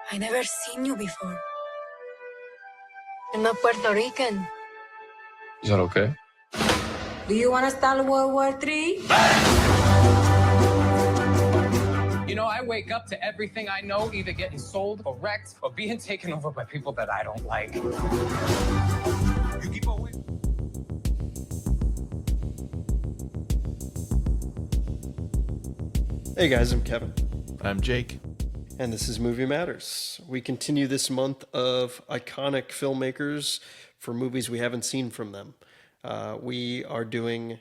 I never seen you before. You're not Puerto Rican. Is that okay? Do you want to start World War III? You know, I wake up to everything I know either getting sold or wrecked or being taken over by people that I don't like. You keep on waiting. Hey guys, I'm Kevin. I'm Jake. And this is Movie Matters. We continue this month of iconic filmmakers for movies we haven't seen from them. We are doing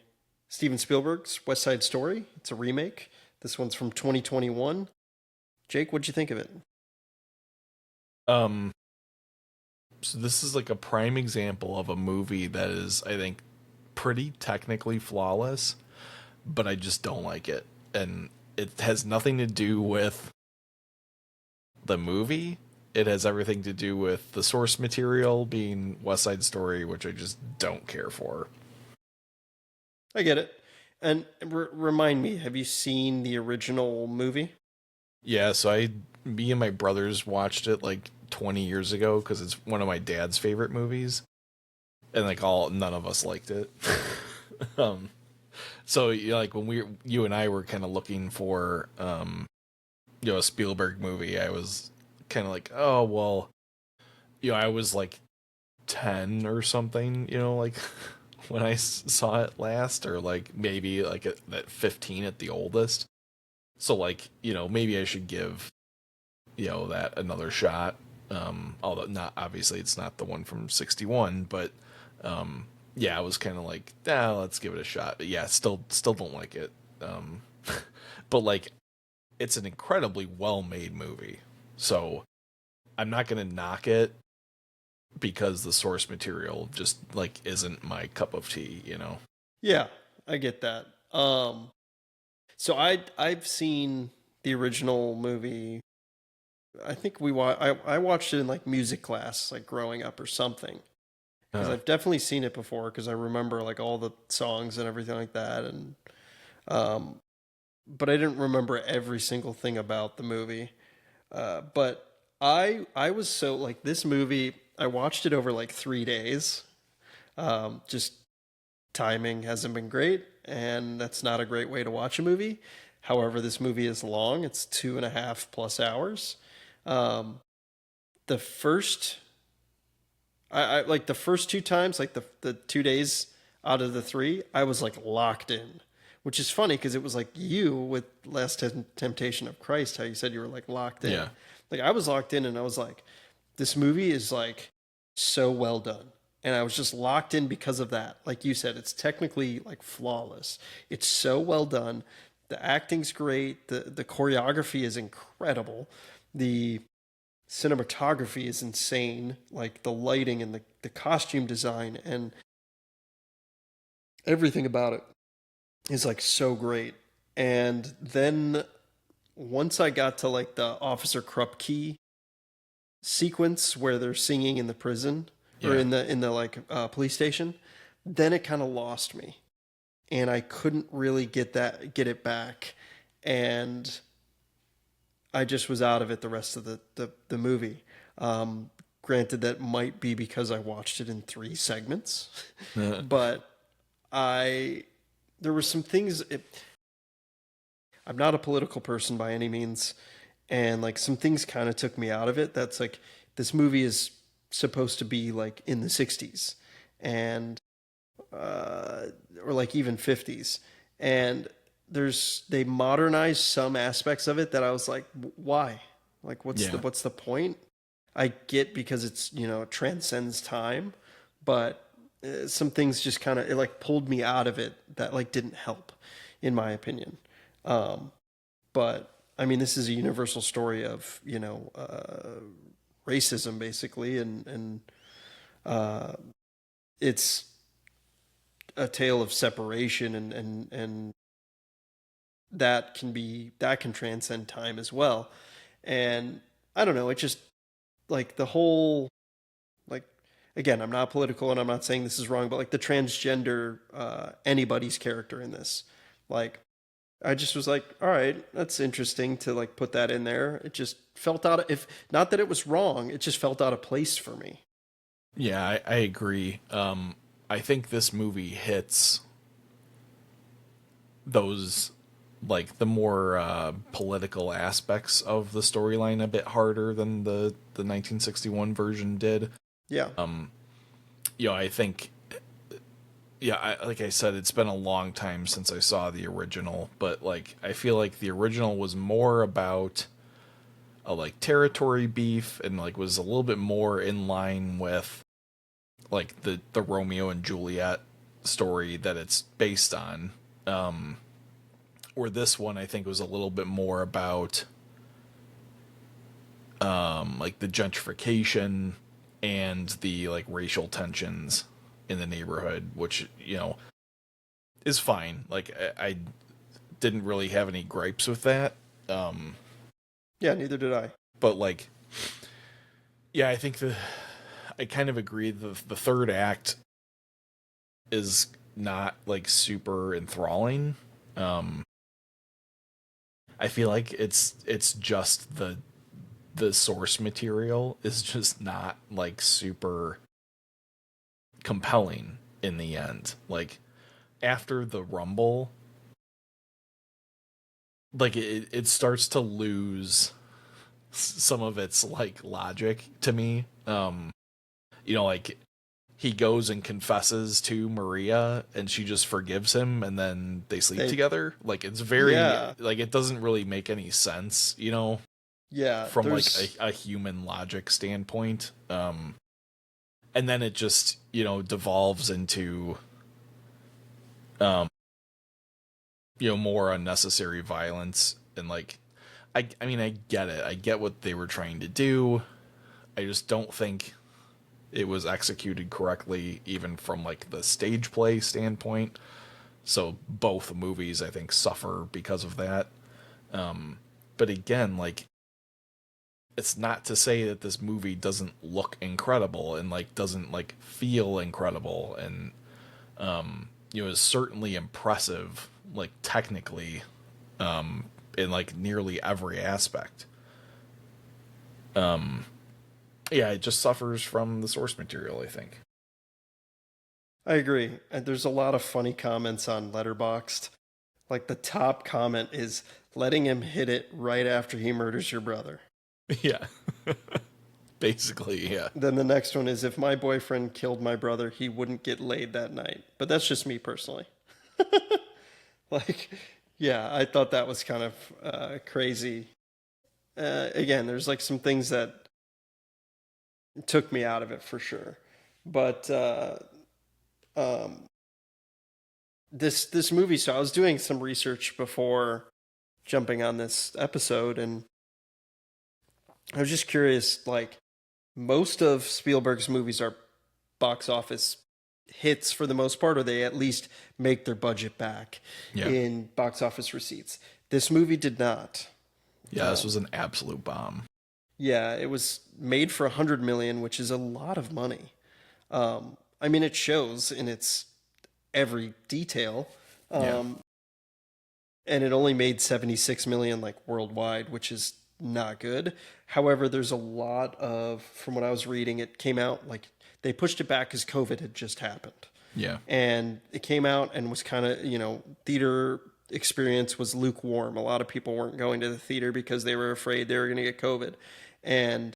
Steven Spielberg's West Side Story. It's a remake. This one's from 2021. Jake, what'd you think of it? So this is like a prime example of a movie that is, I think, pretty technically flawless, but I just don't like it. And it has nothing to do with the movie. It has everything to do with the source material being West Side Story, which I just don't care for. I get it. And remind me, have you seen the original movie? Yeah, so me and my brothers watched it like 20 years ago because it's one of my dad's favorite movies, and like none of us liked it. So like when you and I were kind of looking for a Spielberg movie, I was kind of like, oh well, I was like 10 or something, like when I saw it last, or like maybe like at 15 at the oldest. So like, maybe I should give that another shot. Although not obviously it's not the one from 61, but yeah, I was kind of like, let's give it a shot. But yeah, still don't like it. But like, it's an incredibly well-made movie, so I'm not gonna knock it because the source material just like isn't my cup of tea. Yeah, I get that. So I've seen the original movie. I think I watched it in like music class, like growing up or something. Because I've definitely seen it before, because I remember like all the songs and everything like that, and but I didn't remember every single thing about the movie. But I was so like this movie. I watched it over like 3 days. Just timing hasn't been great, and that's not a great way to watch a movie. However, this movie is long. It's 2.5+ hours. The first, I like the first two times, like the 2 days out of the three, I was like locked in, which is funny because it was like you with Last Temptation of Christ, how you said you were like locked in. Yeah. Like I was locked in, and I was like, this movie is like so well done. And I was just locked in because of that. Like you said, it's technically like flawless. It's so well done. The acting's great. The choreography is incredible. The cinematography is insane. Like the lighting and the costume design and everything about it is like so great. And then once I got to like the Officer Krupke sequence where they're singing in the prison, or in the like police station, then it kind of lost me, and I couldn't really get it back, and I just was out of it the rest of the movie. Granted, that might be because I watched it in 3 segments, but there were some things. I'm not a political person by any means, and like some things kind of took me out of it. That's like, this movie is supposed to be like in the 60s and or like even 50s, and they modernized some aspects of it that I was like, why? Like what's the point? I get because it's it transcends time, but some things just kind of, it like pulled me out of it, that like didn't help in my opinion. But I mean, this is a universal story of racism basically, and it's a tale of separation, and that can transcend time as well. And I don't know, it just like the whole, like, again, I'm not political and I'm not saying this is wrong, but like the transgender anybody's character in this, like I just was like, all right, that's interesting to like put that in there. It just felt out of, if not that it was wrong, it just felt out of place for me. Yeah, I agree. I think this movie hits those like the more political aspects of the storyline a bit harder than the 1961 version did. Yeah. I think like I said, it's been a long time since I saw the original, but like I feel like the original was more about a like territory beef and like was a little bit more in line with like the Romeo and Juliet story that it's based on. Or this one I think was a little bit more about like the gentrification and the like racial tensions in the neighborhood, which is fine. Like I didn't really have any gripes with that. Yeah, neither did I. But like, yeah, I think I kind of agree the third act is not like super enthralling. I feel like it's just the source material is just not like super compelling in the end. Like after the rumble, like it starts to lose some of its like logic to me. Like he goes and confesses to Maria and she just forgives him and then they sleep together. Like it's very like it doesn't really make any sense, Yeah, from like a human logic standpoint. And then it just, devolves into more unnecessary violence and like I mean I get it. I get what they were trying to do. I just don't think it was executed correctly, even from like the stage play standpoint. So both movies, I think, suffer because of that. But again, like, it's not to say that this movie doesn't look incredible and like doesn't like feel incredible and is certainly impressive, like technically, in like nearly every aspect. Yeah, it just suffers from the source material, I think. I agree. And there's a lot of funny comments on Letterboxd. Like the top comment is letting him hit it right after he murders your brother. Yeah. Basically, yeah. Then the next one is if my boyfriend killed my brother, he wouldn't get laid that night. But that's just me personally. Like, yeah, I thought that was kind of crazy. Again, there's like some things that took me out of it for sure. But this movie, so I was doing some research before jumping on this episode, and I was just curious, like, most of Spielberg's movies are box office hits for the most part, or they at least make their budget back in box office receipts. This movie did not. Yeah, this was an absolute bomb. Yeah, it was made for $100 million, which is a lot of money. I mean, it shows in its every detail. And it only made 76 million like worldwide, which is not good. However, there's a lot of, from what I was reading, it came out like they pushed it back because COVID had just happened. Yeah. And it came out and was kind of, theater experience was lukewarm. A lot of people weren't going to the theater because they were afraid they were going to get COVID. And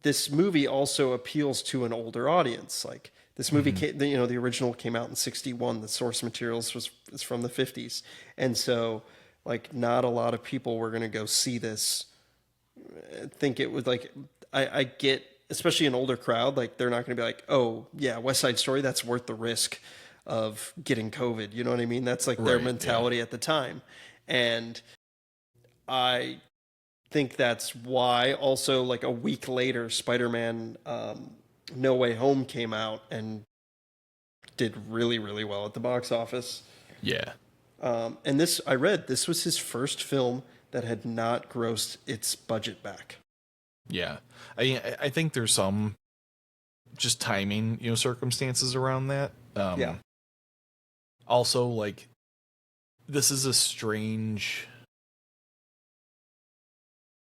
this movie also appeals to an older audience. Like this movie, the original came out in 1961. The source materials is from the 1950s. And so like not a lot of people were going to go see this. Think it was like, I get, especially an older crowd, like they're not going to be like, oh yeah, West Side Story, that's worth the risk of getting COVID. You know what I mean? That's like their mentality at the time. And I think that's why also like a week later, Spider-Man No Way Home came out and did really, really well at the box office. Yeah. And this, I read, this was his first film that had not grossed its budget back. Yeah. I think there's some just timing, circumstances around that. Also, like, this is a strange,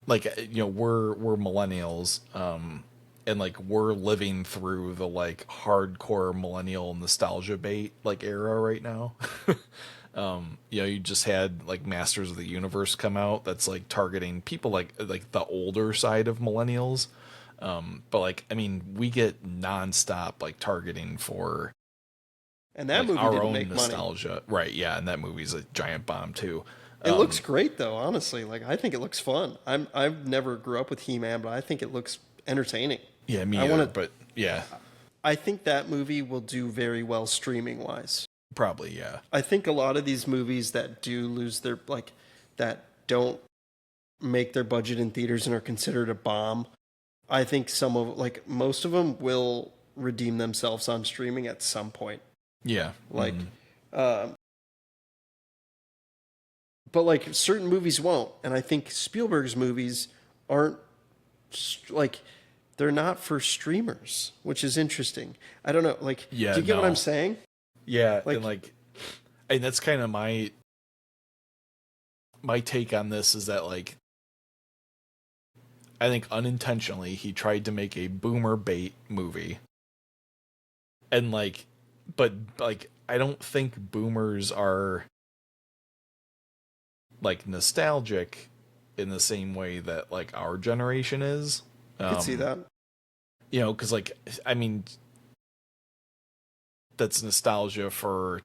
like, we're millennials, and like we're living through the like hardcore millennial nostalgia bait like era right now. You just had like Masters of the Universe come out that's like targeting people like the older side of millennials. But like, I mean, we get nonstop like targeting for, and that like, movie our didn't own make nostalgia, money. right? Yeah, and that movie's a giant bomb too. It looks great though, honestly. Like I think it looks fun. I've never grew up with He-Man, but I think it looks entertaining. Yeah, me I either, wanna- but yeah, I think that movie will do very well streaming wise. probably, yeah. I think a lot of these movies that do lose their like that don't make their budget in theaters and are considered a bomb, I think some of like most of them will redeem themselves on streaming at some point. Yeah. Like but like certain movies won't, and I think Spielberg's movies aren't like they're not for streamers, which is interesting. I don't know, like Yeah, do you get what no. I'm saying? Yeah, Like- and that's kind of my take on this is that, like, I think unintentionally he tried to make a boomer bait movie. And like, but like, I don't think boomers are like nostalgic in the same way that like our generation is. I could see that. Because like, I mean, that's nostalgia for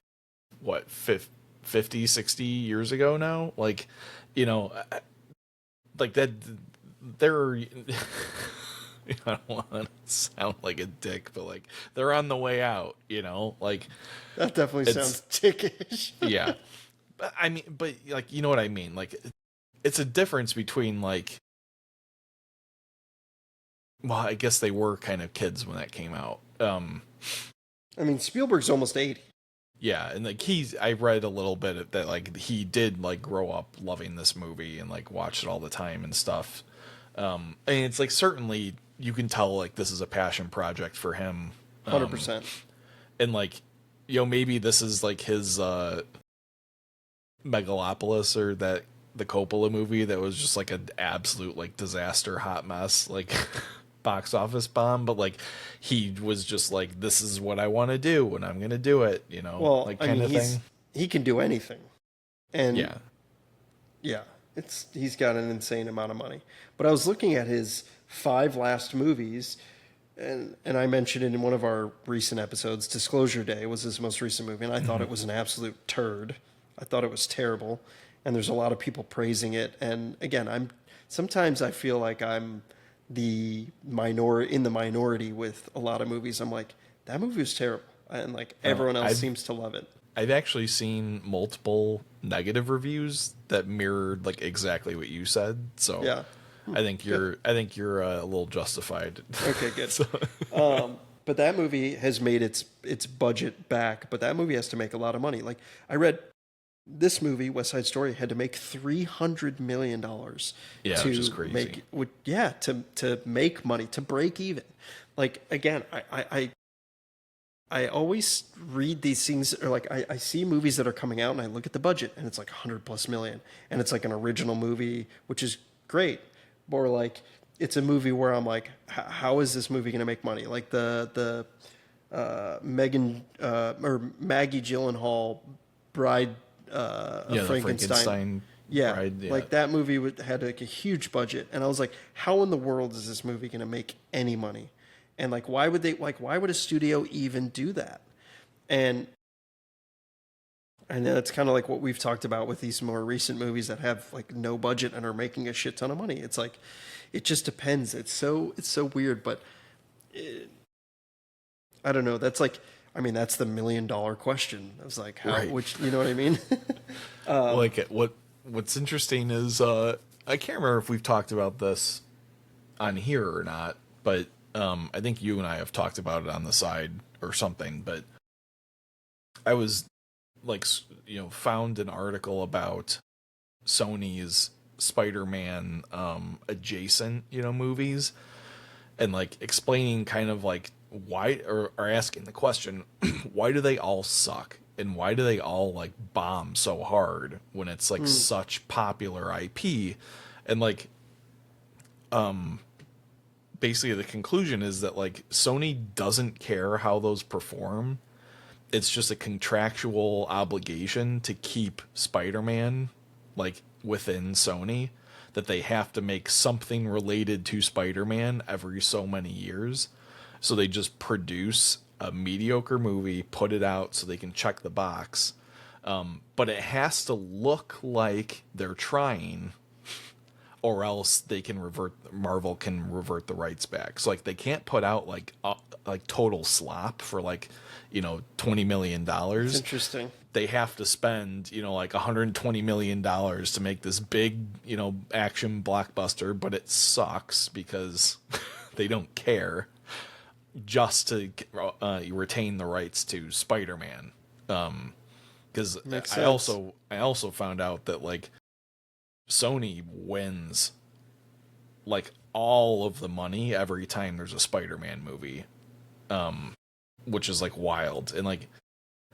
what, 50, 60 years ago now? Like, like that, they're, I don't want to sound like a dick, but like, they're on the way out, like. That definitely sounds dickish. Yeah. But I mean, but like, you know what I mean? Like, it's a difference between like, well, I guess they were kind of kids when that came out. I mean, Spielberg's almost 80. Yeah, and like I read a little bit that like he did like grow up loving this movie and like watched it all the time and stuff. And it's like certainly you can tell like this is a passion project for him. 100%. And like, maybe this is like his Megalopolis or the Coppola movie that was just like an absolute like disaster, hot mess, like box office bomb, but like he was just like, this is what I want to do and I'm gonna do it, Well, like I kind mean, of thing. he can do anything, and Yeah. he's got an insane amount of money. But I was looking at his 5 last movies, and I mentioned it in one of our recent episodes. Disclosure Day was his most recent movie, and I thought it was an absolute turd. I thought it was terrible, and there's a lot of people praising it. And again, sometimes I feel like I'm in the minority with a lot of movies. I'm like, that movie was terrible, and like everyone else seems to love it. I've actually seen multiple negative reviews that mirrored like exactly what you said. So Yeah. I think you're a little justified. Okay, good. So, But that movie has made its budget back, but that movie has to make a lot of money. Like I read this movie, West Side Story, had to make $300 million Yeah, to which is crazy. to make money, to break even. Like again, I always read these things, or like I see movies that are coming out and I look at the budget and it's like 100+ million, and it's like an original movie, which is great. Or like it's a movie where I'm like, how is this movie going to make money? Like the Megan or Maggie Gyllenhaal Bride of the Frankenstein. Yeah, Bride, yeah, like that movie had like a huge budget, and I was like, how in the world is this movie going to make any money? And like, why would a studio even do that? And that's kind of like what we've talked about with these more recent movies that have like no budget and are making a shit ton of money. It's like, it just depends. It's so weird, but I don't know. That's like, I mean, that's the $1 million question. I was like, how? Right. Which, you know what I mean? like what's interesting is I can't remember if we've talked about this on here or not, but I think you and I have talked about it on the side or something. But I was like, found an article about Sony's Spider-Man adjacent movies, and like explaining kind of like why, or asking the question, why do they all suck? and why do they all like bomb so hard when it's like such popular IP? And like basically the conclusion is that like Sony doesn't care how those perform. It's just a contractual obligation to keep Spider-Man like within Sony, that they have to make something related to Spider-Man every so many years. So they just produce a mediocre movie, put it out so they can check the box. But it has to look like they're trying, or else Marvel can revert the rights back. So like they can't put out like total slop for like, $20 million. It's interesting. They have to spend, like $120 million to make this big, action blockbuster, but it sucks because they don't care, just to retain the rights to Spider-Man. Because I also found out that like Sony wins like all of the money every time there's a Spider-Man movie, which is like wild. And like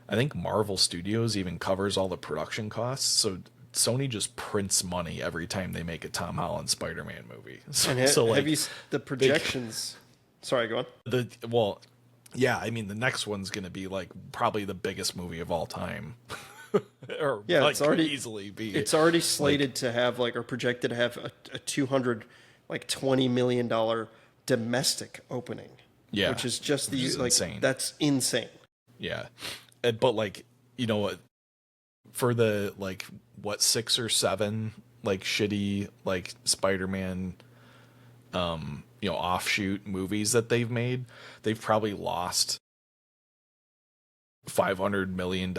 I think Marvel Studios even covers all the production costs, so Sony just prints money every time they make a Tom Holland Spider-Man movie. So like, have you the projections? Sorry, go on. Yeah, I mean the next one's gonna be like probably the biggest movie of all time. Or yeah, like, it's already could easily be. It's already slated to have like, or projected to have a $220 million domestic opening. Yeah, which is just insane. That's insane. Yeah, but like for the like 6 or 7 like shitty like Spider-Man offshoot movies that they've made, they've probably lost $500 million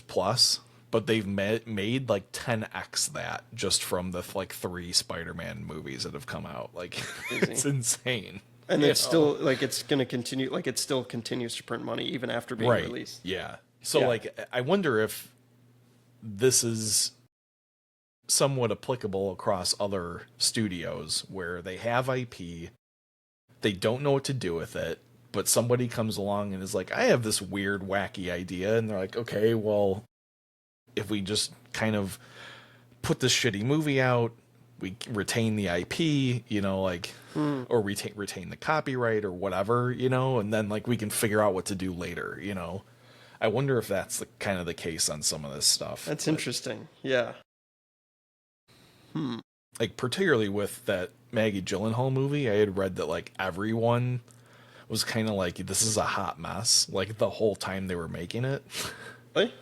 plus, but they've made like 10x that just from the like 3 Spider-Man movies that have come out. Like it's insane. And it's still like it's going to continue, like it still continues to print money even after being released. Yeah. So like I wonder if this is somewhat applicable across other studios where they have IP, they don't know what to do with it, but somebody comes along and is like, I have this weird, wacky idea. And they're like, okay, well, if we just kind of put this shitty movie out, we retain the IP, or retain the copyright or whatever, and then like we can figure out what to do later, I wonder if that's kind of the case on some of this stuff. That's interesting. Yeah. Like particularly with that Maggie Gyllenhaal movie, I had read that like everyone was kind of like, this is a hot mess, like the whole time they were making it. Really?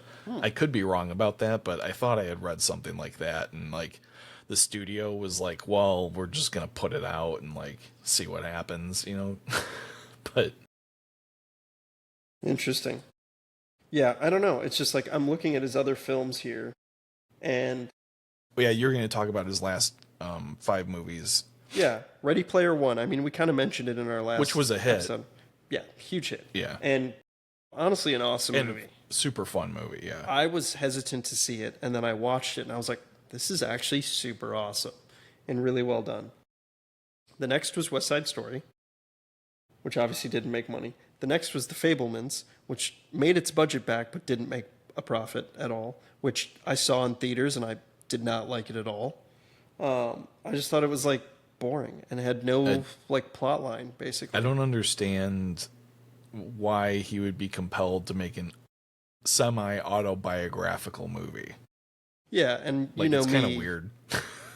I could be wrong about that, but I thought I had read something like that, and like the studio was like, well, we're just gonna put it out and like see what happens, But interesting. Yeah, I don't know. It's just like I'm looking at his other films here, and yeah, you're gonna talk about his last 5 movies. Yeah, Ready Player One. I mean, we kind of mentioned it in our last, which was a hit. Episode. Yeah, huge hit. Yeah, and honestly, an awesome movie. Super fun movie. Yeah, I was hesitant to see it, and then I watched it, and I was like, this is actually super awesome and really well done. The next was West Side Story, which obviously didn't make money. The next was The Fabelmans, which made its budget back but didn't make a profit at all, which I saw in theaters and I did not like it at all. I just thought it was like boring and had no like plot line, basically. I don't understand why he would be compelled to make an semi-autobiographical movie. Yeah, and like, me, it's kind of weird.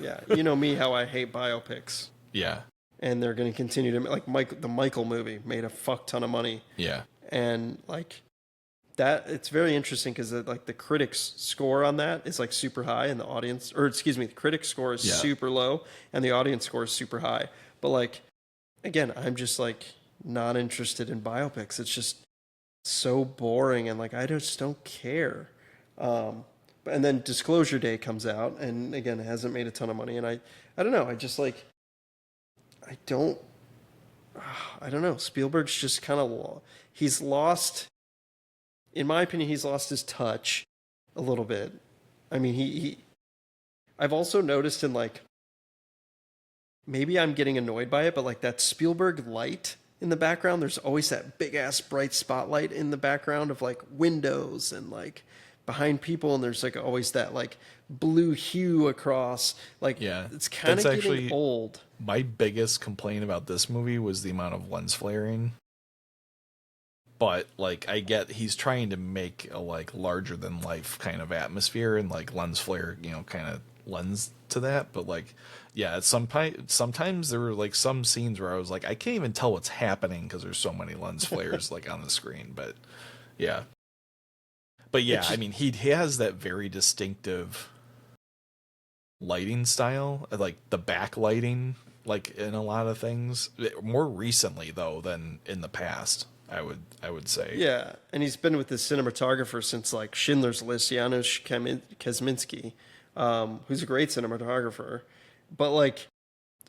Yeah, me, how I hate biopics. Yeah. And they're going to continue to like the Michael movie made a fuck ton of money. Yeah. And like that, it's very interesting because like the critics score on that is like super high, and the critic score is super low, and the audience score is super high. But like, again, I'm just like not interested in biopics. It's just so boring, and like I just don't care. And then Disclosure Day comes out, and again, it hasn't made a ton of money. And I don't know. I just like, I don't know. Spielberg's just kind of, he's lost, in my opinion, he's lost his touch a little bit. I mean, I've also noticed in like, maybe I'm getting annoyed by it, but like that Spielberg light in the background. There's always that big ass bright spotlight in the background of like windows and like behind people, and there's like always that like blue hue across. Like, Yeah, it's kind of that's getting actually old. my biggest complaint about this movie was the amount of lens flaring. But like, I get he's trying to make a like larger than life kind of atmosphere, and like lens flare, kind of lends to that. But like, yeah, sometimes there were like some scenes where I was like, I can't even tell what's happening because there's so many lens flares like on the screen. But yeah, I mean, he has that very distinctive lighting style, like the backlighting, like in a lot of things. More recently though than in the past, I would say. Yeah, and he's been with this cinematographer since like Schindler's List, Janusz Kaminski, who's a great cinematographer. But like,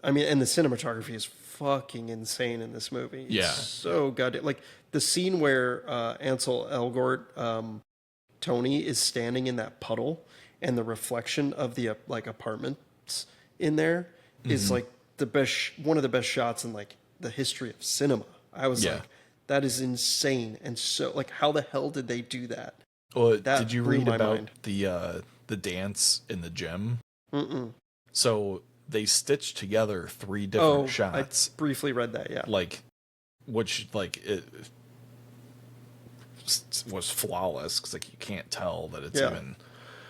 I mean, and the cinematography is fucking insane in this movie. It's Yeah. so goddamn, like the scene where Ansel Elgort, Tony is standing in that puddle, and the reflection of the like apartments in there is like one of the best shots in like the history of cinema. I was Yeah. like, that is insane. And so like, how the hell did they do that? Well, That did you blew read my about mind. the dance in the gym? Mm-mm. So they stitched together 3 different shots, I briefly read that. Yeah. like, which like it was flawless because like you can't tell that it's even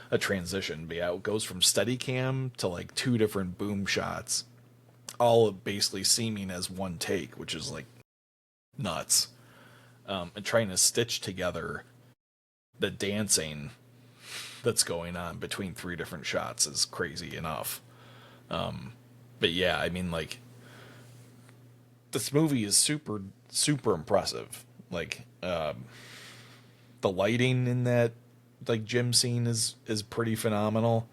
a transition. But yeah, it goes from steady cam to like 2 different boom shots, all basically seeming as one take, which is like nuts. And trying to stitch together the dancing that's going on between 3 different shots is crazy enough. But yeah, I mean, like, this movie is super, super impressive. Like, the lighting in that like gym scene is pretty phenomenal.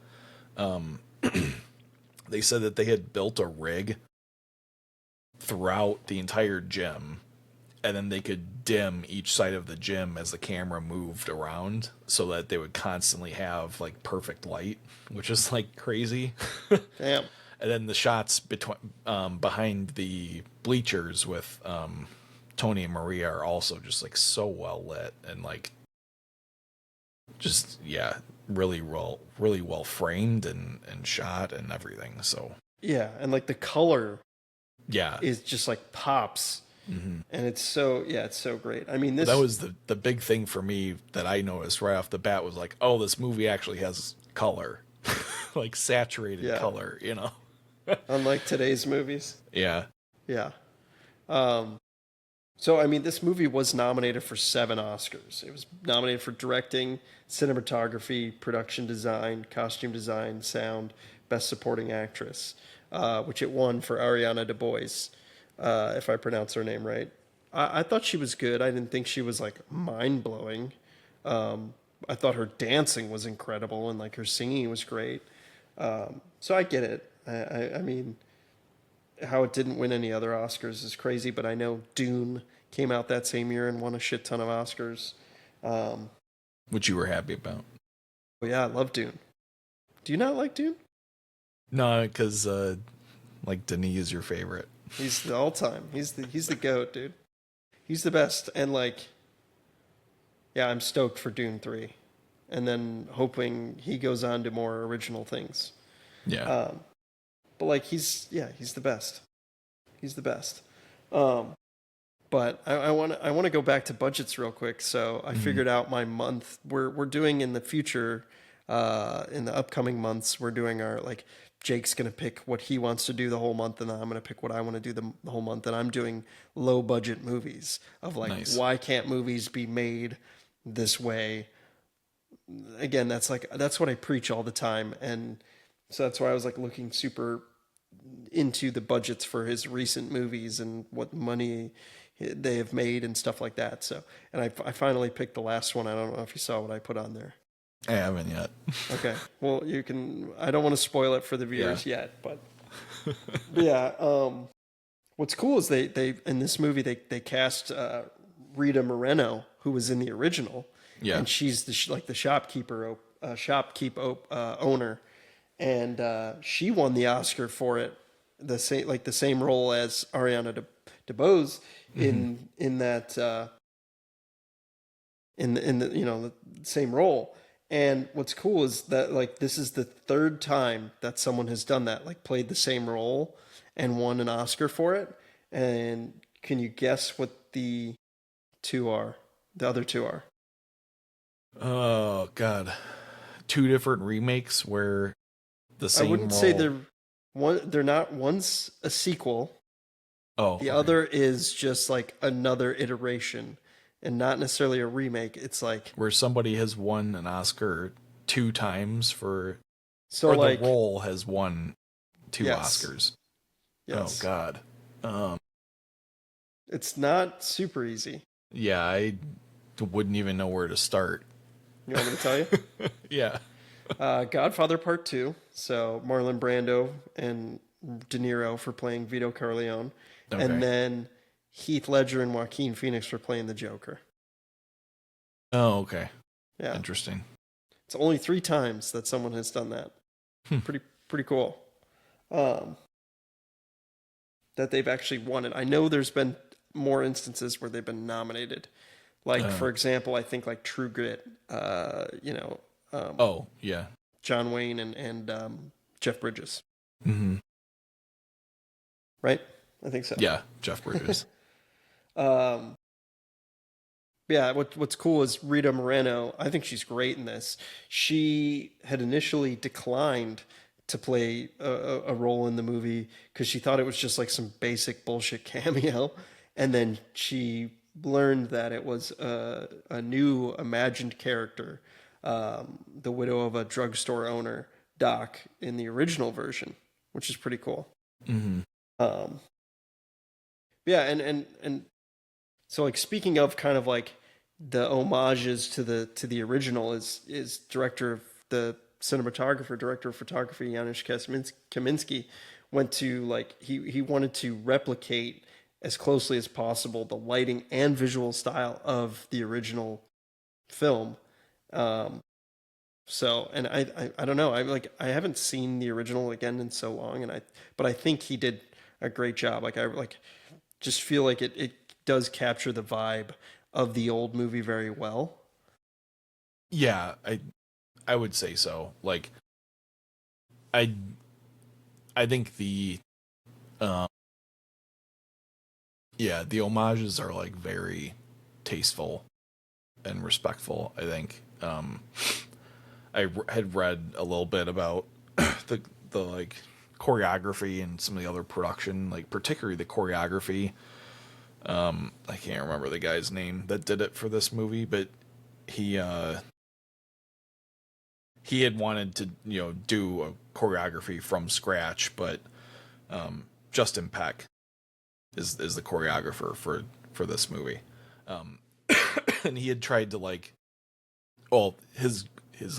They said that they had built a rig throughout the entire gym, and then they could dim each side of the gym as the camera moved around so that they would constantly have like perfect light, which is like crazy. Damn. And then the shots behind the bleachers with Tony and Maria are also just like so well lit and like just really well framed and shot and everything. So Yeah, and like the color yeah, is just like pops. And it's so great. I mean, this that was the big thing for me that I noticed right off the bat was like, oh, this movie actually has color, like saturated color, unlike today's movies. Yeah. Yeah. So I mean, this movie was nominated for 7 Oscars. It was nominated for directing, cinematography, production design, costume design, sound, best supporting actress, which it won for Ariana DeBose. If I pronounce her name right. I thought she was good. I didn't think she was like mind blowing. I thought her dancing was incredible and like her singing was great. So I get it. I mean, how it didn't win any other Oscars is crazy, but I know Dune came out that same year and won a shit ton of Oscars. Which you were happy about. But yeah, I love Dune. Do you not like Dune? No, because like Denis is your favorite. He's the all time. He's the GOAT, dude. He's the best. And like, yeah, I'm stoked for Dune 3. And then hoping he goes on to more original things. Yeah. But like he's the best. He's the best. But I want to go back to budgets real quick. So I figured out my month. We're doing in the future, in the upcoming months, we're doing our like Jake's gonna pick what he wants to do the whole month, and then I'm gonna pick what I want to do the whole month. And I'm doing low budget movies of like Nice. Why can't movies be made this way? Again, that's what I preach all the time, and so that's why I was like looking super into the budgets for his recent movies and what money they have made and stuff like that. So, and I finally picked the last one. I don't know if you saw what I put on there. I haven't yet. Okay. Well, you can, I don't want to spoil it for the viewers yet, but yeah. What's cool is they in this movie, they cast Rita Moreno, who was in the original. Yeah. And she's the shopkeep owner. And she won the Oscar for it, the same role as Ariana DeBose Mhm. in that in the the same role. And what's cool is that like this is the third time that someone has done that, like played the same role and won an Oscar for it. And can you guess what the two are? The other two are. Oh God, two different remakes where the I same wouldn't say role. they're not. One's a sequel. Oh, The okay. other is just like another iteration and not necessarily a remake. It's like Where somebody has won an Oscar two times for, so or the like role has won two yes. Oscars. Oh Yes. God. Um, It's not super easy. yeah, I wouldn't even know where to start. You want me to tell you? Yeah. Godfather Part 2. So Marlon Brando and De Niro for playing Vito Corleone. And Okay. then Heath Ledger and Joaquin Phoenix for playing the Joker. Oh, okay. Yeah. Interesting. It's only 3 times that someone has done that. Hmm. Pretty cool. Um, that they've actually won it. I know there's been more instances where they've been nominated. Like, Uh, for example, I think like True Grit, oh, yeah. John Wayne and Jeff Bridges, Hmm. right? I think so. Yeah, Jeff Bridges. Um, yeah, what's cool is Rita Moreno. I think she's great in this. She had initially declined to play a role in the movie because she thought it was just like some basic bullshit cameo, and then she learned that it was a new imagined character, the widow of a drugstore owner, Doc, in the original version, which is pretty cool. Hmm. Um, yeah, and so like speaking of kind of like the homages to the original is director of the cinematographer, director of photography Janusz Kaminski went to like he wanted to replicate as closely as possible the lighting and visual style of the original film. Um, so and I don't know, I haven't seen the original again in so long, and but I think he did a great job. Like I like just feel like it does capture the vibe of the old movie very well. Yeah, I would say so. Like I I think the um yeah, the homages are like very tasteful and respectful, I think. Had read a little bit about the like choreography and some of the other production, like particularly the choreography. I can't remember the guy's name that did it for this movie, but he he had wanted to, do a choreography from scratch, but Justin Peck is the choreographer for this movie. Um, and he had tried to like, well, his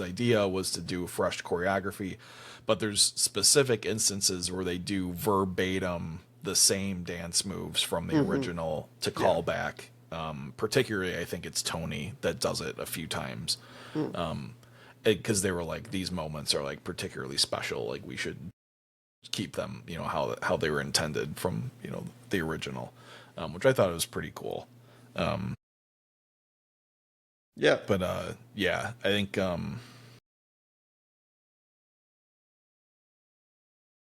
idea was to do fresh choreography, but there's specific instances where they do verbatim the same dance moves from the original to call back. Particularly, I think it's Tony that does it a few times. Because they were like, these moments are like particularly special. Like we should keep them, how they were intended from, the original, which I thought was pretty cool. Yeah. But yeah, I think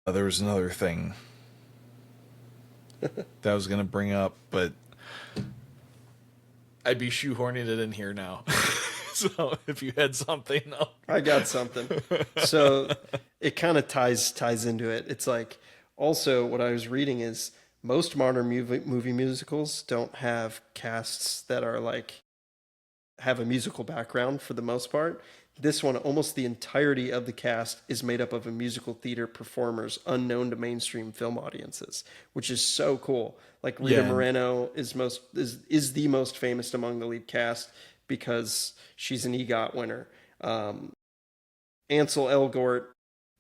there was another thing that I was gonna bring up, but I'd be shoehorning it in here now. So if you had something, no. I got something. So it kind of ties into it. It's like also what I was reading is most modern movie musicals don't have casts that are like have a musical background for the most part. This one, almost the entirety of the cast is made up of a musical theater performers unknown to mainstream film audiences, which is so cool. Like Rita Yeah, Moreno is the most famous among the lead cast because she's an EGOT winner. Ansel Elgort,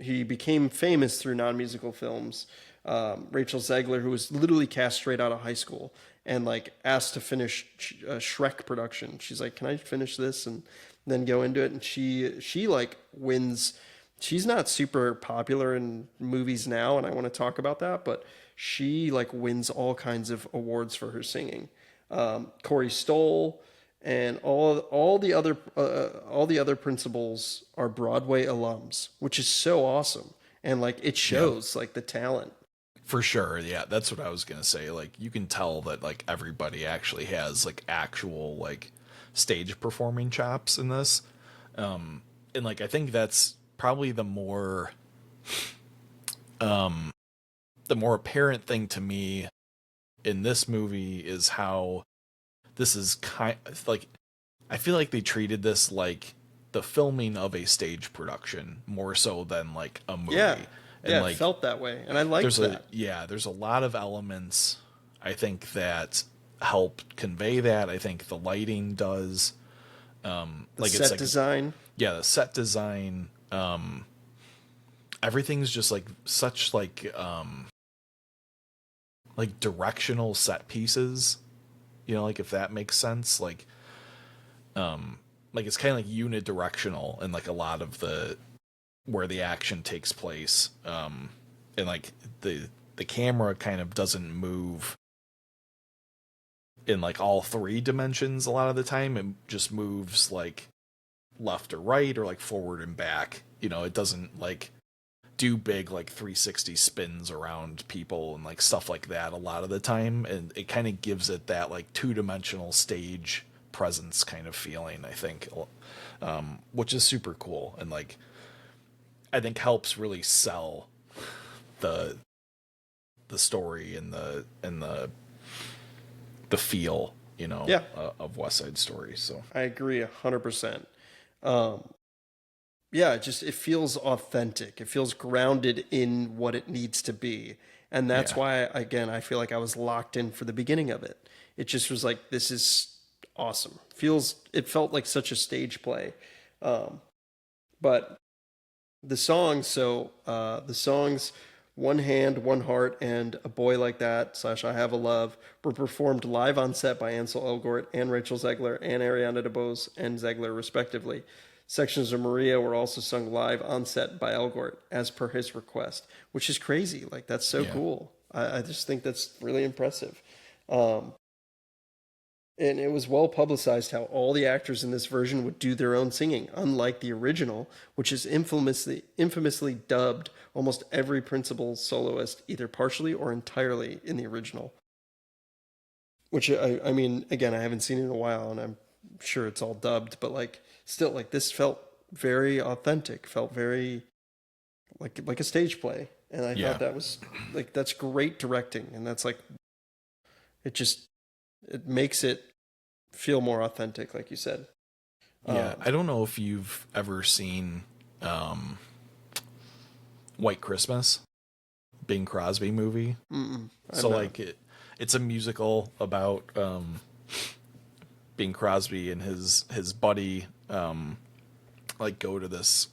he became famous through non-musical films. Rachel Zegler, who was literally cast straight out of high school and like asked to finish a Shrek production. She's like, "Can I finish this and then go into it?" And she like wins She's not super popular in movies now, and I want to talk about that, but she like wins all kinds of awards for her singing. Corey Stoll and all the other principals are Broadway alums, which is so awesome, and like it shows like the talent. For sure, yeah, that's what I was gonna say. Like, you can tell that like everybody actually has like actual like stage performing chops in this, and like I think that's probably the more apparent thing to me in this movie is how this is kind like, I feel like they treated this like the filming of a stage production more so than like a movie. Yeah, And yeah, like, it felt that way, and I like that. there's a lot of elements I think that help convey that. I think the lighting does. Like set like, design. Yeah, the set design. Everything's just like such like directional set pieces. You know, like if that makes sense. Like it's kind of like unidirectional in like a lot of the where the action takes place. And like the camera kind of doesn't move in like all three dimensions a lot of the time. It just moves like left or right or like forward and back. You know, it doesn't like do big like 360 spins around people and like stuff like that a lot of the time, and it kind of gives it that like two-dimensional stage presence kind of feeling, I think, which is super cool, and like I think helps really sell the story and the feel, you know, Yeah. of West Side Story. So I agree 100%. Yeah, it feels authentic. It feels grounded in what it needs to be. And that's Yeah. why, again, I feel like I was locked in for the beginning of it. It just was like, this is awesome. It felt like such a stage play. But the songs, One Hand, One Heart, and A Boy Like That / I Have a Love were performed live on set by Ansel Elgort and Rachel Zegler and Ariana DeBose and Zegler, respectively. Sections of Maria were also sung live on set by Elgort, as per his request, which is crazy. Like, that's so cool. I just think that's really impressive. And it was well publicized how all the actors in this version would do their own singing, unlike the original, which is infamously dubbed almost every principal soloist, either partially or entirely in the original. Which, I mean, again, I haven't seen it in a while, and I'm sure it's all dubbed, but like, still, like, this felt very authentic, felt very like a stage play, and I thought that was like, that's great directing, and that's like, it makes it feel more authentic, like you said. Yeah, I don't know if you've ever seen White Christmas, Bing Crosby movie. So like it's a musical about Bing Crosby and his buddy like go to this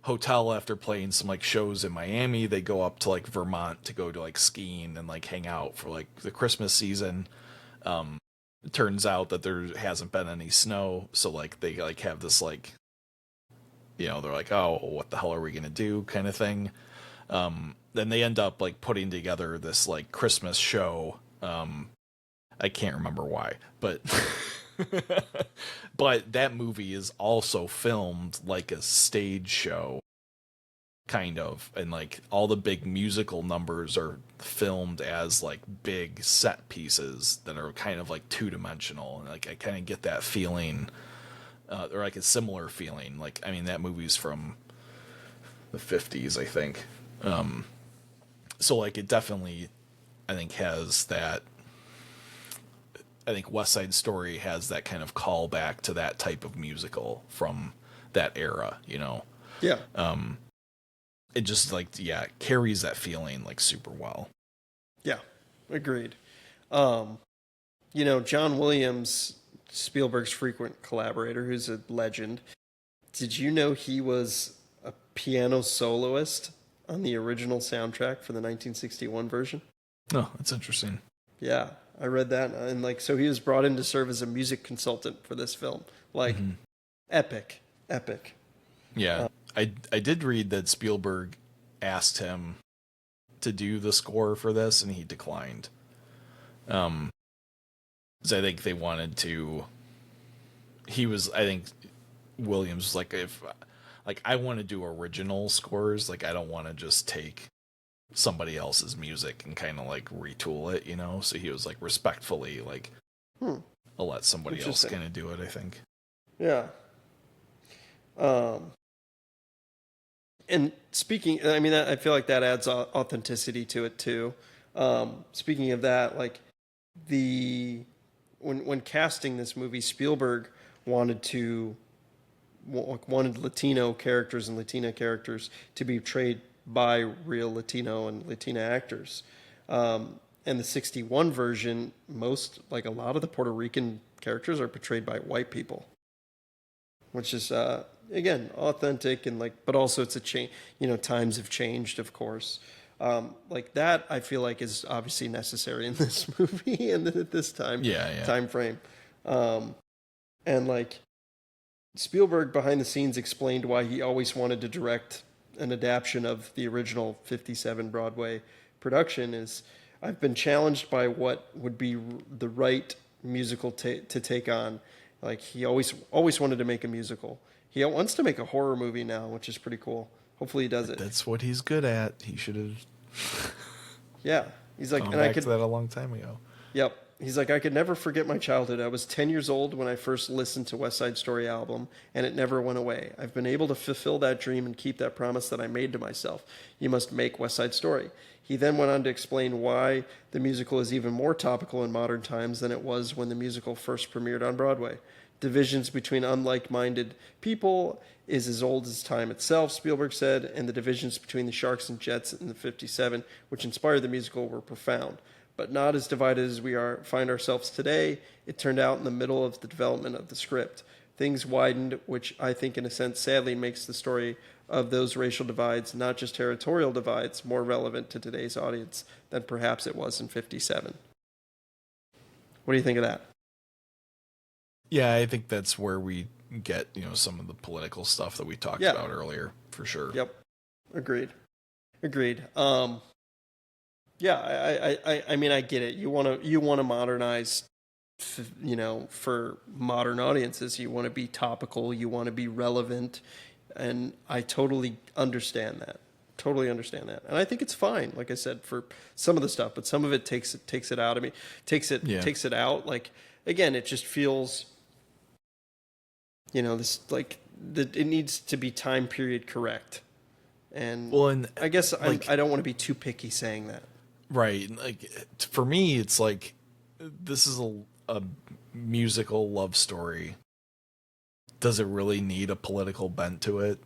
hotel after playing some like shows in Miami. They go up to like Vermont to go to like skiing and like hang out for like the Christmas season. It turns out that there hasn't been any snow, so like they like have this like, you know, they're like, oh, what the hell are we gonna do kind of thing. Then they end up like putting together this like Christmas show. I can't remember why, but but that movie is also filmed like a stage show, kind of, and like all the big musical numbers are filmed as like big set pieces that are kind of like two-dimensional, and like I kind of get that feeling, or like a similar feeling. Like, I mean, that movie's from the 50s, I think. So like it definitely, I think, has that. I think West Side Story has that kind of callback to that type of musical from that era, you know? Yeah. It just like, carries that feeling like super well. Yeah, agreed. You know, John Williams, Spielberg's frequent collaborator, who's a legend. Did you know he was a piano soloist on the original soundtrack for the 1961 version? Oh, that's interesting. Yeah, I read that, and like, so he was brought in to serve as a music consultant for this film. Like, epic. Yeah, I did read that Spielberg asked him to do the score for this, and he declined. So I think they wanted to. I think Williams was like, if like I want to do original scores, like I don't want to just take somebody else's music and kind of like retool it, you know. So he was like respectfully like, I'll let somebody else kind of do it. I think. Yeah. And speaking, I mean, I feel like that adds authenticity to it too. Speaking of that, like when casting this movie, Spielberg wanted Latino characters and Latina characters to be portrayed by real Latino and Latina actors. And the 61 version, a lot of the Puerto Rican characters are portrayed by white people, which is again authentic and but also it's a change. You know, times have changed, of course. Like that, I feel like is obviously necessary in this movie and at this time frame. And like Spielberg behind the scenes explained why he always wanted to direct an adaptation of the original 57 Broadway production. Is I've been challenged by what would be the right musical to take on. Like he always wanted to make a musical. He wants to make a horror movie now, which is pretty cool. Hopefully he does it. That's what he's good at. He should have. Yeah, he's like, gone and back to that a long time ago. Yep. He's like, I could never forget my childhood. I was 10 years old when I first listened to West Side Story album, and it never went away. I've been able to fulfill that dream and keep that promise that I made to myself. You must make West Side Story. He then went on to explain why the musical is even more topical in modern times than it was when the musical first premiered on Broadway. Divisions between unlike-minded people is as old as time itself, Spielberg said, and the divisions between the Sharks and Jets in the 57, which inspired the musical, were profound. But not as divided as we find ourselves today. It turned out in the middle of the development of the script. Things widened, which I think in a sense sadly makes the story of those racial divides, not just territorial divides, more relevant to today's audience than perhaps it was in 57. What do you think of that? Yeah, I think that's where we get, some of the political stuff that we talked about earlier, for sure. Yep. Agreed. Yeah, I mean, I get it. You want to modernize, for modern audiences. You want to be topical. You want to be relevant, and I totally understand that. And I think it's fine. Like I said, for some of the stuff, but some of it takes it out. I mean, takes it out. Like again, it just feels, this like that it needs to be time period correct. And I guess I don't want to be too picky saying that. Right. Like for me, it's like this is a musical love story. Does it really need a political bent to it?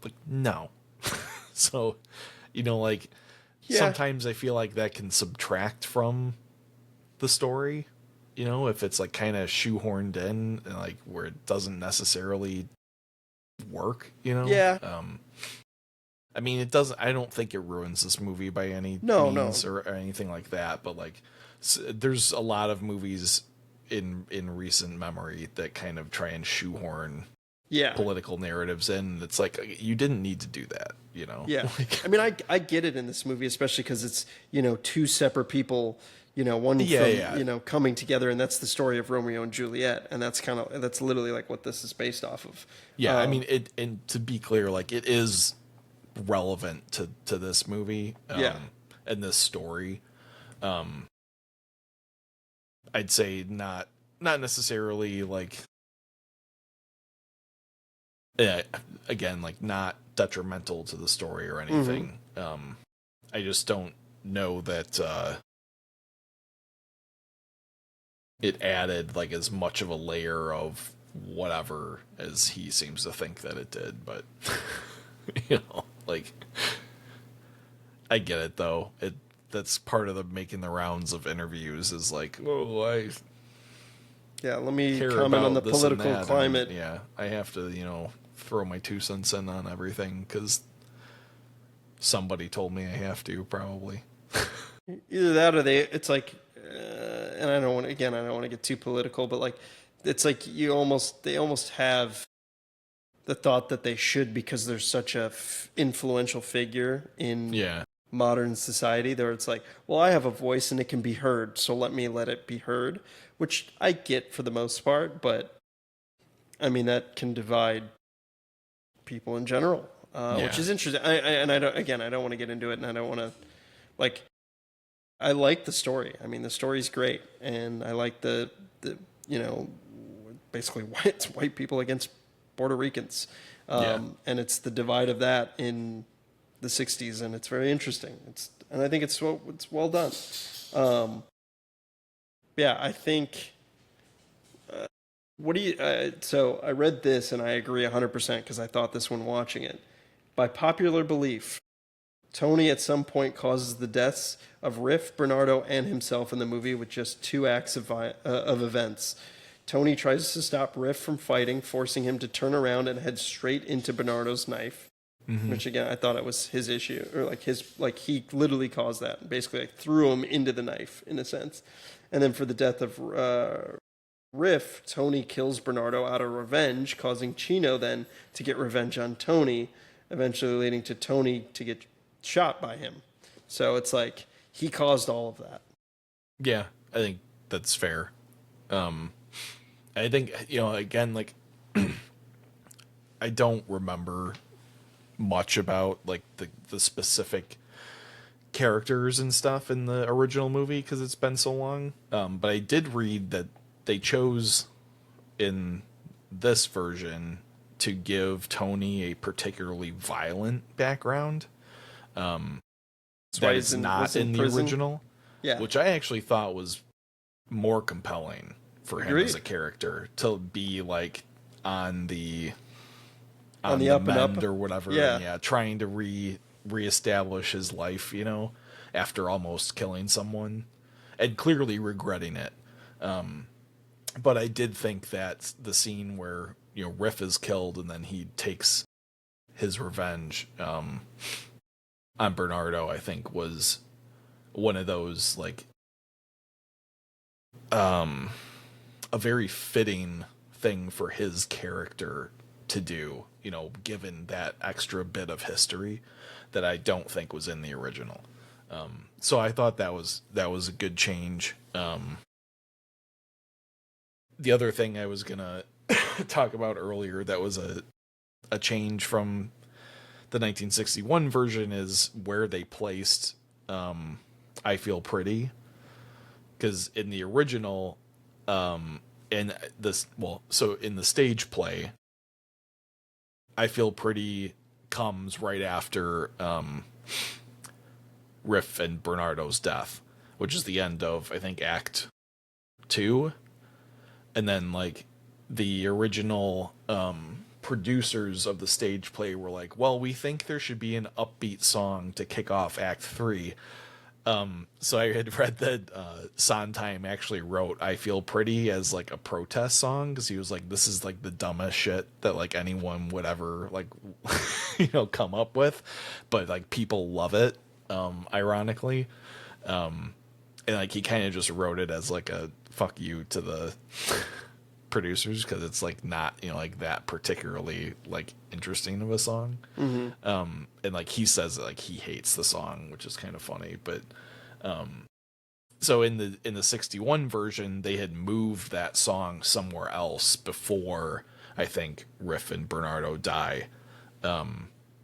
Like, no. So, sometimes I feel like that can subtract from the story, if it's like kind of shoehorned in and like where it doesn't necessarily work, Yeah. I mean, it doesn't. I don't think it ruins this movie by any means or anything like that. But like, there's a lot of movies in recent memory that kind of try and shoehorn political narratives in. It's like you didn't need to do that, Yeah, I mean, I get it in this movie, especially because it's two separate people. One from coming together, and that's the story of Romeo and Juliet, and that's literally like what this is based off of. Yeah, I mean, and to be clear, like it is relevant to this movie and this story. I'd say not necessarily like again, like not detrimental to the story or anything. I just don't know that it added like as much of a layer of whatever as he seems to think that it did, but like I get it though. That's part of the making the rounds of interviews is like, let me comment on the political climate. And, I have to throw my 2 cents in on everything because somebody told me I have to probably. Either that or it's like, and I don't want to get too political, but like it's like they almost have the thought that they should, because there's such a influential figure in Yeah. modern society, there it's like, well, I have a voice and it can be heard, so let it be heard, which I get for the most part, but I mean that can divide people in general, which Yeah. is interesting. I don't want to get into it, and I don't want to like. I like the story. I mean, the story's great, and I like the you know, basically it's white people against Puerto Ricans, and it's the divide of that in the '60s, and it's very interesting. And I think it's well done. Yeah, I think. What do you? So I read this, and I agree 100% because I thought this when watching it. By popular belief, Tony at some point causes the deaths of Riff, Bernardo, and himself in the movie with just 2 acts of events. Tony tries to stop Riff from fighting, forcing him to turn around and head straight into Bernardo's knife. Which again, I thought it was his issue, or he literally caused that. Basically, like threw him into the knife in a sense. And then for the death of Riff, Tony kills Bernardo out of revenge, causing Chino then to get revenge on Tony, eventually leading to Tony to get shot by him. So it's like he caused all of that. Yeah, I think that's fair. I think, again, like I don't remember much about like the specific characters and stuff in the original movie because it's been so long. But I did read that they chose in this version to give Tony a particularly violent background. That is not in the original. Yeah. Which I actually thought was more compelling for him Agreed. as a character to be like on the up and mend up or whatever. Yeah. And trying to reestablish his life, after almost killing someone and clearly regretting it. But I did think that the scene where, Riff is killed and then he takes his revenge on Bernardo, I think was one of those like a very fitting thing for his character to do, given that extra bit of history that I don't think was in the original. So I thought that was a good change. The other thing I was gonna talk about earlier that was a change from the 1961 version is where they placed I Feel Pretty, because in the original in the stage play, I Feel Pretty comes right after Riff and Bernardo's death, which is the end of, I think, Act 2. And then, like, the original producers of the stage play were like, well, we think there should be an upbeat song to kick off Act 3. So I had read that Sondheim actually wrote I Feel Pretty as, like, a protest song, because he was like, this is, like, the dumbest shit that, like, anyone would ever, like, come up with. But, like, people love it, ironically. And, like, he kind of just wrote it as, like, a fuck you to the producers, because it's like not like that particularly like interesting of a song. And like he says that, like, he hates the song, which is kind of funny. But so in the 61 version they had moved that song somewhere else before, I think, Riff and Bernardo die,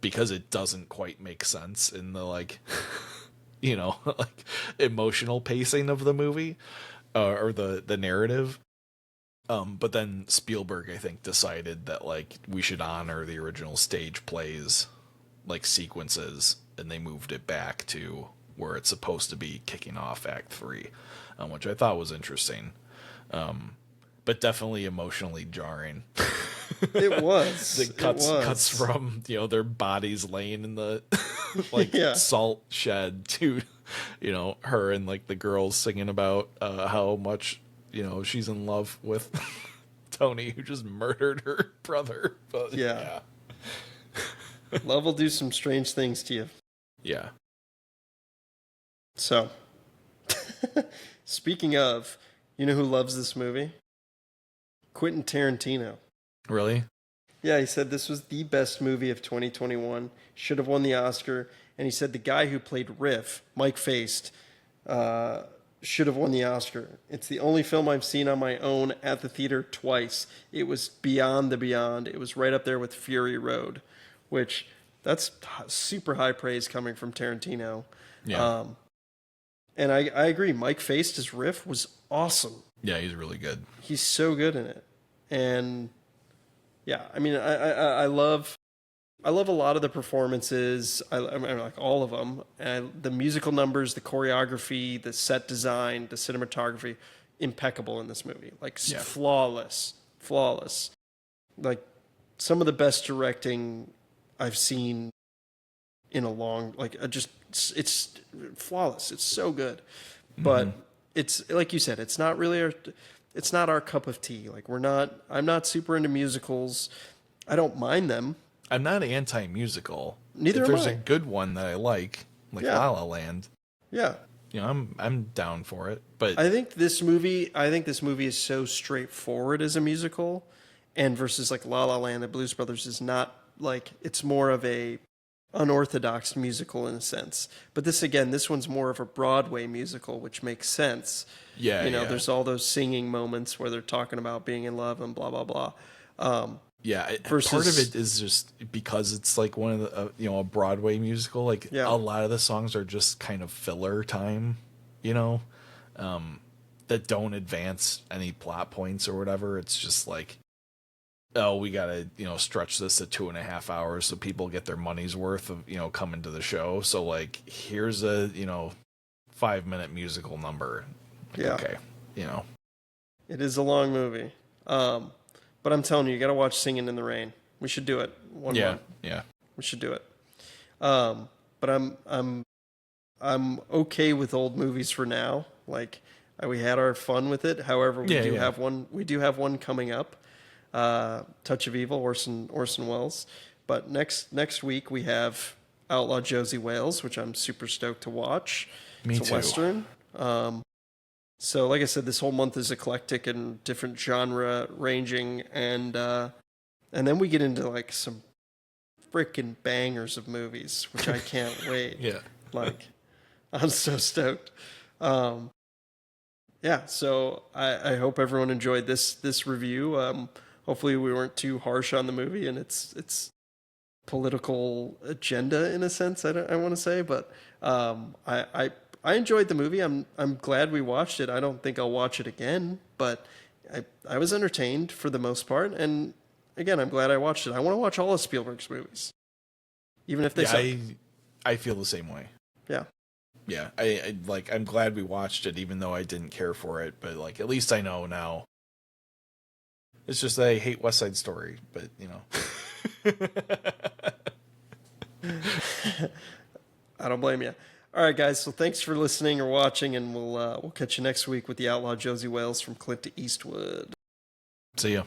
because it doesn't quite make sense in the like like emotional pacing of the movie. Or the narrative. But then Spielberg, I think, decided that, like, we should honor the original stage plays, like, sequences, and they moved it back to where it's supposed to be kicking off Act 3, which I thought was interesting. But definitely emotionally jarring. It was. The cuts from, their bodies laying in the, like, salt shed to... her and like the girls singing about how much she's in love with Tony, who just murdered her brother. But yeah. Love will do some strange things to you. Yeah. So speaking of, who loves this movie? Quentin Tarantino. Really? Yeah, he said this was the best movie of 2021. Should have won the Oscar. And he said the guy who played Riff, Mike Faced, should have won the Oscar. It's the only film I've seen on my own at the theater twice. It was beyond the beyond. It was right up there with Fury Road, which that's super high praise coming from Tarantino. Yeah. And I agree. Mike Faced as Riff was awesome. Yeah, he's really good. He's so good in it. And yeah, I mean, I love a lot of the performances. I mean, like all of them. And the musical numbers, the choreography, the set design, the cinematography, impeccable in this movie. Like flawless. Like some of the best directing I've seen in a long, it's flawless. It's so good. But it's like you said, it's not really it's not our cup of tea. Like I'm not super into musicals. I don't mind them. I'm not anti-musical. Neither if am there's I. a good one that I like La La Land, Yeah. you know, I'm down for it. But I think this movie is so straightforward as a musical, and versus like La La Land, the Blues Brothers is not like, it's more of a unorthodox musical in a sense. But this one's more of a Broadway musical, which makes sense. Yeah, you know, there's all those singing moments where they're talking about being in love and blah blah blah. Part of it is just because it's like one of the a Broadway musical. Like a lot of the songs are just kind of filler time, you know, that don't advance any plot points or whatever. It's just like, oh, we gotta stretch this to 2.5 hours so people get their money's worth of coming to the show. So like, here's a 5-minute musical number. Like, okay, it is a long movie. But I'm telling you, you got to watch Singing in the Rain. We should do it one month. Yeah. We should do it. But I'm okay with old movies for now. Like we had our fun with it. However, we do have one. We do have one coming up. Touch of Evil, Orson Welles. But next week we have Outlaw Josie Wales, which I'm super stoked to watch. It's a Western. So, like I said, this whole month is eclectic and different genre ranging, and then we get into like some freaking bangers of movies, which I can't wait. Yeah, like I'm so stoked. So I hope everyone enjoyed this review. Hopefully, we weren't too harsh on the movie and its political agenda in a sense. I want to say, but I enjoyed the movie. I'm glad we watched it. I don't think I'll watch it again, but I was entertained for the most part. And again, I'm glad I watched it. I want to watch all of Spielberg's movies, even if they suck. I feel the same way. Yeah. Yeah. I'm glad we watched it, even though I didn't care for it. But like, at least I know now. It's just that I hate West Side Story, but I don't blame you. All right, guys. So thanks for listening or watching, and we'll catch you next week with the Outlaw Josie Wales from Clint Eastwood. See ya.